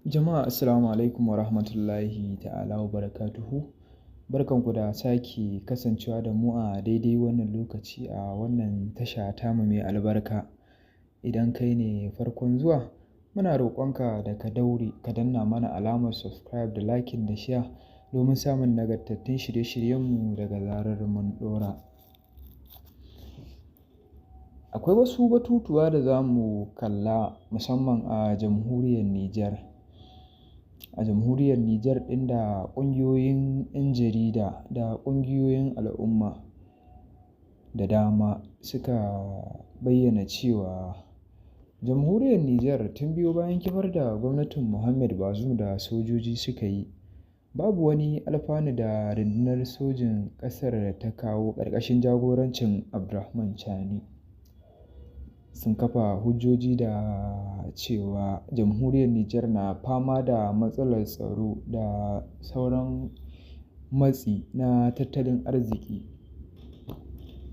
Jama'a assalamu alaikum wa rahmatullahi ta'ala wa barakatuhu. Barkanku da sake kasancewa da mu a daidai wannan lokaci a wannan tasha tamu mai albarka. Idan kai ne farkon zuwa, muna roƙonka da ka daure ka danna mana alamar subscribe da liking da share domin samun nagartattun shirye-shiryenmu daga zarar mun ɗora. Akwai wasu batutuwa da za mu kalla musamman a jamhuriyar Nijar. A jamhuriyar Nijar ɗin da ƙungiyoyin 'yan jarida da ƙungiyoyin al'umma da dama suka bayyana cewa jamhuriyar Nijar tun biyo bayan kifar da gwamnatin Muhammad Bazoum da sojoji suka yi, babu wani alfanu da rundunar sojin ƙasar ta kawo ƙarƙashin jagorancin Abdurrahman Chani. Sun kafa hujjoji da cewa jamhuriyar Nijar na fama da matsalar tsaro da sauran matsi na tattalin arziki,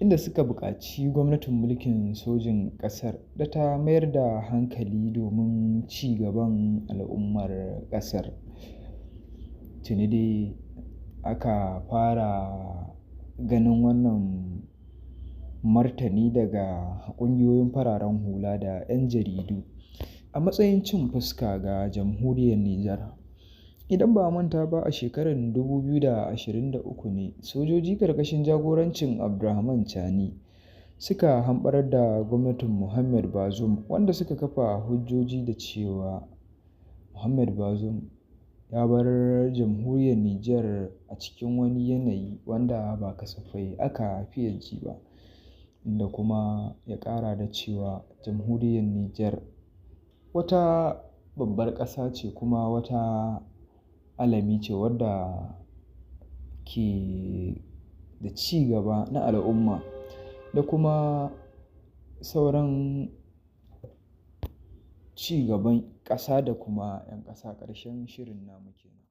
inda suka buƙaci gwamnatin mulkin sojin ƙasar da ta mayar da hankali domin ci gaban al'ummar ƙasar. Tuni dai aka fara ganin wannan martani daga ƙungiyoyin fararen hula da 'yan jaridu a matsayin cin fuska ga jamhuriyar Nijar. Idan ba a manta ba, a shekarar 2023 ne sojoji ƙarƙashin jagorancin Abdurrahman Chani suka hamɓarar da gwamnatin Muhammad Bazoum, wanda suka kafa hujjoji da cewa Muhammad Bazoum ya bar jamhuriyar Nijar a cikin wani yanayi wanda ba kasafai aka fiye ji ba, inda kuma ya ƙara da cewa jamhuriyar Nijar wata babbar ƙasa ce kuma wata alami ce wadda ke da ci gaba na al'umma da kuma sauran ci gaban ƙasa da kuma 'yan ƙasa. Ƙarshen shirin namu kenan.